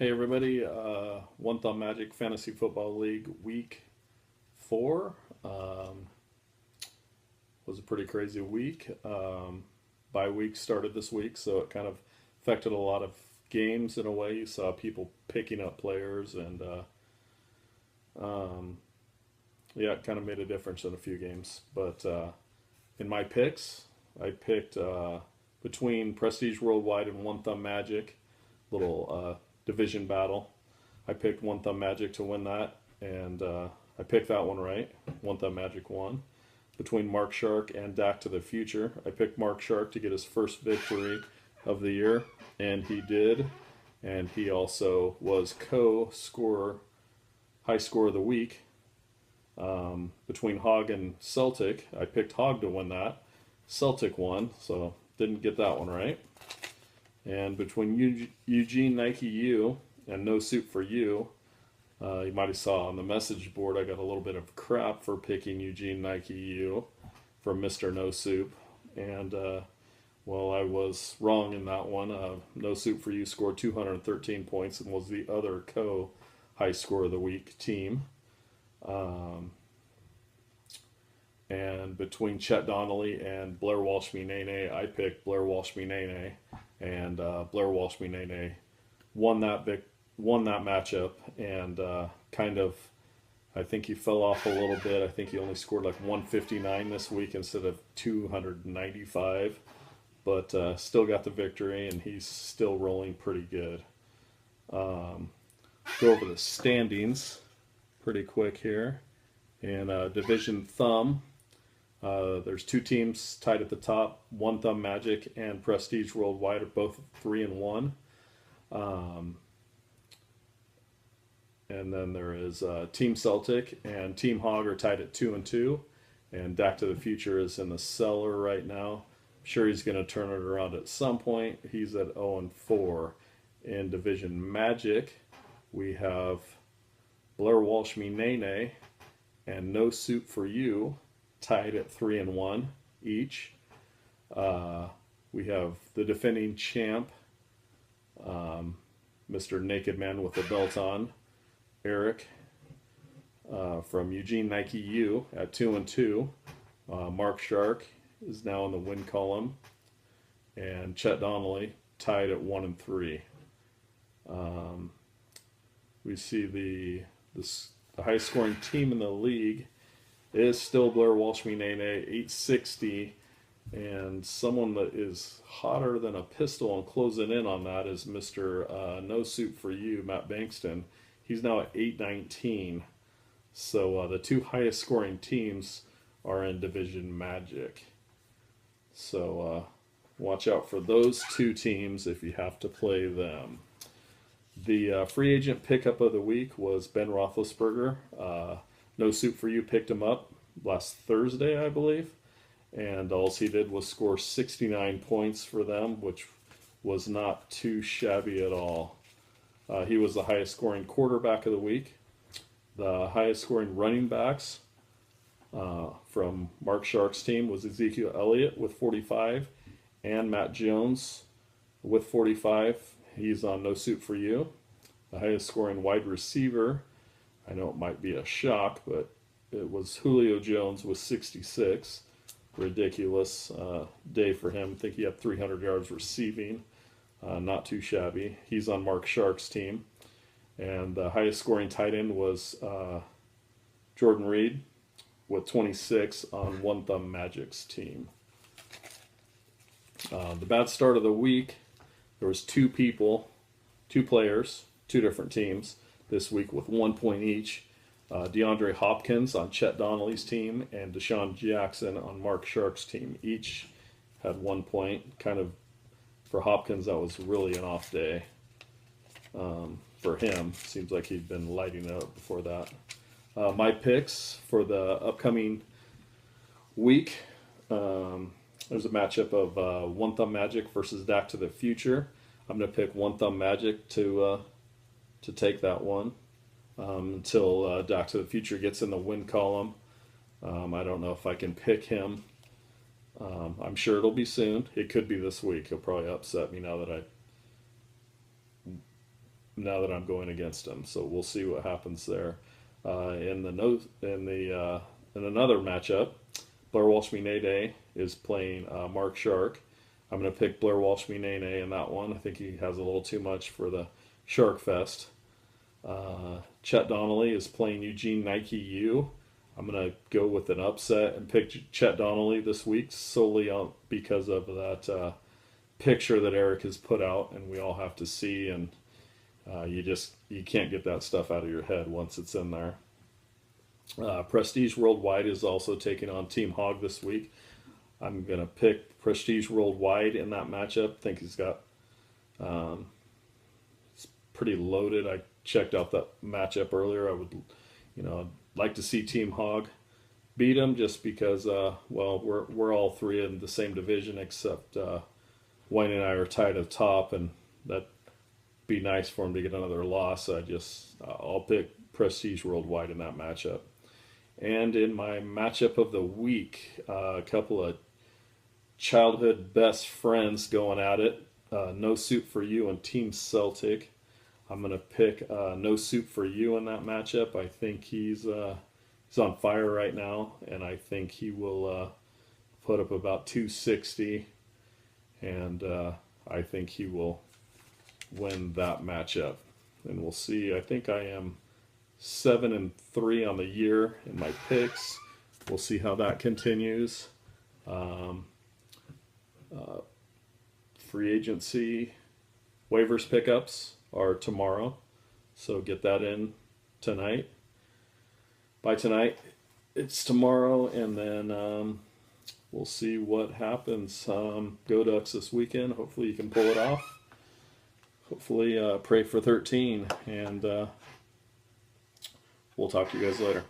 Hey everybody, One Thumb Magic Fantasy Football League Week 4 was a pretty crazy week. Bye week started this week, so it kind of affected a lot of games in a way. You saw people picking up players, and um, yeah, it kind of made a difference in a few games. But in my picks, I picked between Prestige Worldwide and One Thumb Magic, little division battle. I picked One Thumb Magic to win that, and I picked that one right. One Thumb Magic won. Between Mark Shark and Dak to the Future, I picked Mark Shark to get his first victory of the year, and he did. And he also was co-scorer, high score of the week. Between Hog and Celtic, I picked Hog to win that. Celtic won, so didn't get that one right. And between Eugene Nike U and No Soup for You, you might have saw on the message board I got a little bit of crap for picking Eugene Nike U from Mr. No Soup. And, well, I was wrong in that one. No Soup for You scored 213 points and was the other high score of the week team. And between Chet Donnelly and Blair Walsh Nene, I picked Blair Walsh Nene, and Blair Walsh Nene won that matchup, and kind of, I think he fell off a little bit. I think he only scored like 159 this week instead of 295, but still got the victory, and he's still rolling pretty good. Go over the standings pretty quick here. And Division Thumb, there's two teams tied at the top. One Thumb Magic and Prestige Worldwide are both 3-1. And then there is Team Celtic and Team Hog are tied at 2-2. And Dak to the Future is in the cellar right now. I'm sure he's going to turn it around at some point. He's at 0-4. In Division Magic, we have Blair Walsh Nene and No Soup for You tied at 3-1 each. We have the defending champ, Mr. Naked Man with the Belt On, Eric, from Eugene Nike U at 2-2. Mark Shark is now in the win column, and Chet Donnelly tied at 1-3. We see the highest scoring team in the league is still Blair Walsh Nene, 860, and someone that is hotter than a pistol and closing in on that is Mr. No Soup for You, Matt Bankston. He's now at 819. So the two highest scoring teams are in Division Magic. So watch out for those two teams if you have to play them. The free agent pickup of the week was Ben Roethlisberger. No Soup for You picked him up last Thursday, I believe, and all he did was score 69 points for them, which was not too shabby at all. He was the highest scoring quarterback of the week. The highest scoring running backs from Mark Shark's team was Ezekiel Elliott with 45 and Matt Jones with 45. He's on No Soup for You. The highest scoring wide receiver, I know it might be a shock, but it was Julio Jones with 66. Ridiculous day for him. I think he had 300 yards receiving. Not too shabby. He's on Mark Shark's team. And the highest scoring tight end was Jordan Reed with 26 on One Thumb Magic's team. The bad start of the week, there was two players, two different teams this week with 1 point each. DeAndre Hopkins on Chet Donnelly's team and Deshaun Jackson on Mark Shark's team. Each had 1 point. Kind of, for Hopkins, that was really an off day for him. Seems like he'd been lighting it up before that. My picks for the upcoming week, there's a matchup of One Thumb Magic versus Dak to the Future. I'm going to pick One Thumb Magic to take that one until Dak to the Future gets in the win column. I don't know if I can pick him. I'm sure it'll be soon. It could be this week. He'll probably upset me now that I now that I'm going against him. So we'll see what happens there. In another matchup, Blair Walsh-Nene is playing Mark Shark. I'm going to pick Blair Walsh-Nene in that one. I think he has a little too much for the Shark Fest. Chet Donnelly is playing Eugene Nike U. I'm going to go with an upset and pick Chet Donnelly this week solely because of that picture that Eric has put out, and we all have to see, and you can't get that stuff out of your head once it's in there. Prestige Worldwide is also taking on Team Hog this week. I'm going to pick Prestige Worldwide in that matchup. I think he's got it's pretty loaded. I checked out that matchup earlier. I would, like to see Team Hog beat him just because, we're all three in the same division except Wayne and I are tied at top, and that'd be nice for him to get another loss. I'll pick Prestige Worldwide in that matchup. And in my matchup of the week, a couple of childhood best friends going at it. No Soup for You and Team Celtic. I'm going to pick No Soup for You in that matchup. I think he's on fire right now, and I think he will put up about 260, and I think he will win that matchup. And we'll see. I think I am 7-3 on the year in my picks. We'll see how that continues. Free agency waivers pickups are tomorrow, so get that in tonight. By tonight, it's tomorrow, and then we'll see what happens. Go Ducks this weekend. Hopefully you can pull it off. Hopefully pray for 13, and we'll talk to you guys later.